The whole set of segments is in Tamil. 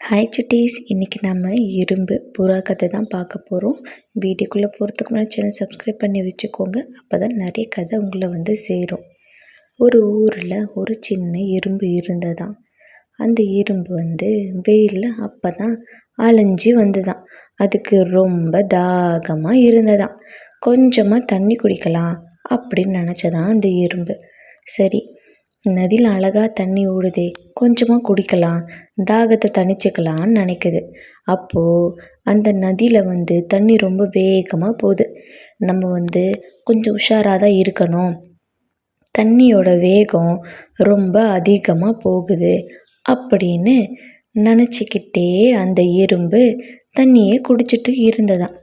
ஹாய் சுட்டீஸ், இன்றைக்கி நம்ம இரும்பு புறா கதை தான் பார்க்க போகிறோம். வீடியோக்குள்ளே போகிறதுக்கு முன்னாடி சேனல் சப்ஸ்கிரைப் பண்ணி வச்சுக்கோங்க. அப்போ தான் நிறைய கதை உங்களை சேரும். ஒரு ஊரில் ஒரு சின்ன இரும்பு இருந்ததாம். அந்த இரும்பு வெயிலில் அப்போ தான் அலைஞ்சி வந்ததாம். அதுக்கு ரொம்ப தாகமாக இருந்ததாம். கொஞ்சமாக தண்ணி குடிக்கலாம் அப்படின்னு நினச்சதான் அந்த இரும்பு. சரி, நதியில் அழகாக தண்ணி ஓடுதே, கொஞ்சமாக குடிக்கலாம், தாகத்தை தணிச்சிக்கலான்னு நினைக்குது. அப்போது அந்த நதியில் தண்ணி ரொம்ப வேகமாக போகுது. நம்ம கொஞ்சம் உஷாராக தான் இருக்கணும். தண்ணியோட வேகம் ரொம்ப அதிகமாக போகுது அப்படின்னு நினச்சிக்கிட்டே அந்த எறும்பு தண்ணியை குடிச்சிட்டு இருந்ததாம்.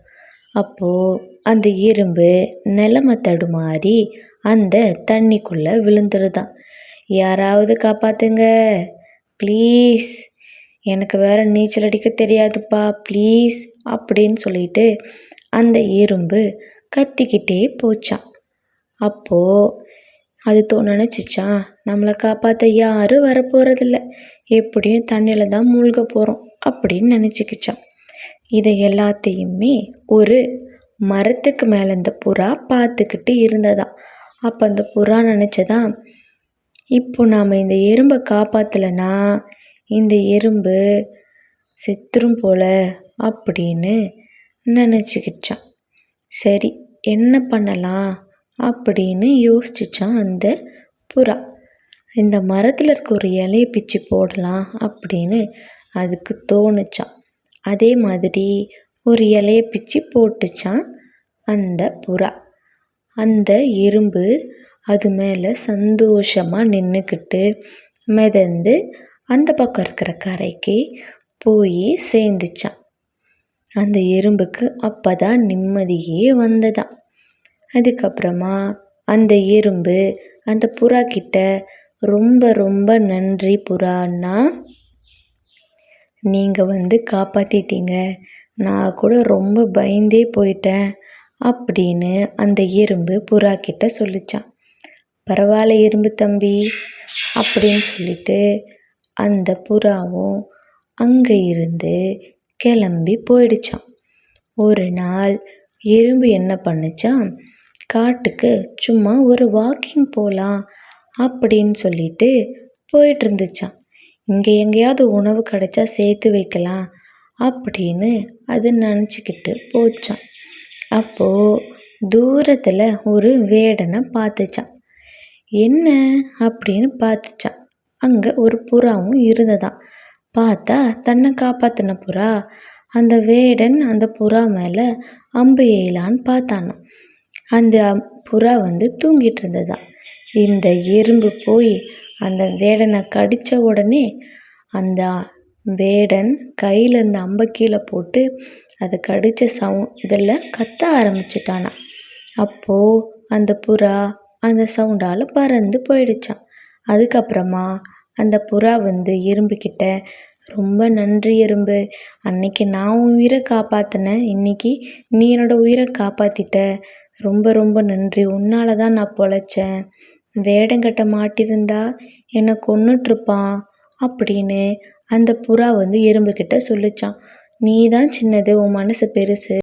அப்போது அந்த எறும்பு நிலமை தடுமாறி அந்த தண்ணிக்குள்ளே விழுந்துருதான். யாராவது காப்பாற்றுங்க ப்ளீஸ், எனக்கு வேறு நீச்சல் அடிக்க தெரியாதுப்பா ப்ளீஸ் அப்படின்னு சொல்லிட்டு அந்த எறும்பு கத்திக்கிட்டே போச்சான். அப்போது அது நினச்சிச்சான், நம்மளை காப்பாற்ற யாரும் வரப்போகிறதில்ல, எப்படியும் தண்ணியில் தான் மூழ்க போகிறோம் அப்படின்னு நினச்சிக்கிச்சான். இதை எல்லாத்தையுமே ஒரு மரத்துக்கு மேலே இந்த புறா பார்த்துக்கிட்டு இருந்ததாம். அப்போ அந்த புறா நினச்சதான், இப்போ நாம் இந்த எறும்பை காப்பாற்றலைன்னா இந்த எறும்பு செத்துரும் போல அப்படின்னு நினச்சிக்கிச்சான். சரி, என்ன பண்ணலாம் அப்படின்னு யோசிச்சான் அந்த புறா. இந்த மரத்தில் இருக்க ஒரு இலையை பிச்சு போடலாம் அப்படின்னு அதுக்கு தோணுச்சான். அதே மாதிரி ஒரு இலையை பிச்சு போட்டுச்சான் அந்த புறா. அந்த எறும்பு அது மேலே சந்தோஷமாக நின்றுக்கிட்டு மிதந்து அந்த பக்கம் இருக்கிற கரைக்கு போய் சேர்ந்துச்சான். அந்த எறும்புக்கு அப்போ தான் நிம்மதியே வந்ததாம். அதுக்கப்புறமா அந்த எறும்பு அந்த புறா கிட்ட ரொம்ப ரொம்ப நன்றி புறான்னா, நீங்கள் காப்பாற்றிட்டீங்க, நான் கூட ரொம்ப பயந்தே போயிட்டேன் அப்படின்னு அந்த எறும்பு புறா கிட்ட சொல்லிச்சான். பரவாயில்ல எறும்பு தம்பி அப்படின்னு சொல்லிட்டு அந்த புறாவும் அங்கே இருந்து கிளம்பி போயிடுச்சான். ஒரு நாள் எறும்பு என்ன பண்ணுச்சான், காட்டுக்கு சும்மா ஒரு வாக்கிங் போகலாம் அப்படின்னு சொல்லிட்டு போயிட்டு இருந்துச்சான். இங்கே எங்கேயாவது உணவு கிடைச்சா சேர்த்து வைக்கலாம் அப்படின்னு அது நினச்சிக்கிட்டு போச்சான். அப்போது தூரத்தில் ஒரு வேடனை பார்த்துச்சான். என்ன அப்படின்னு பார்த்துச்சான். அங்கே ஒரு புறாவும் இருந்ததாம். பார்த்தா தன்னை காப்பாற்றின புறா அந்த வேடன் அந்த புறா மேலே அம்பு எய்யலான்னு பார்த்தானோ. அந்த புறா தூங்கிட்டு இருந்ததாம். இந்த எறும்பு போய் அந்த வேடனை கடித்த உடனே அந்த வேடன் கையில் இருந்த அம்பை கீழே போட்டு அதை கடித்த இதில் கத்த ஆரம்பிச்சிட்டானா. அப்போது அந்த புறா அந்த சவுண்டால் பறந்து போயிடுச்சான். அதுக்கப்புறமா அந்த புறா எறும்புக்கிட்ட, ரொம்ப நன்றி எறும்பு, அன்னைக்கு நான் உன் உயிரை காப்பாற்றினேன், இன்னைக்கு நீ என்னோடய உயிரை காப்பாற்றிட்ட, ரொம்ப ரொம்ப நன்றி, உன்னால தான் நான் பொழைச்சேன், வேடங்கிட்ட மாட்டியிருந்தா என்னை கொன்னுட்ருப்பான் அப்படின்னு அந்த புறா எறும்புக்கிட்ட சொல்லிச்சான். நீ தான் சின்னது, உன் மனசு பெருசு.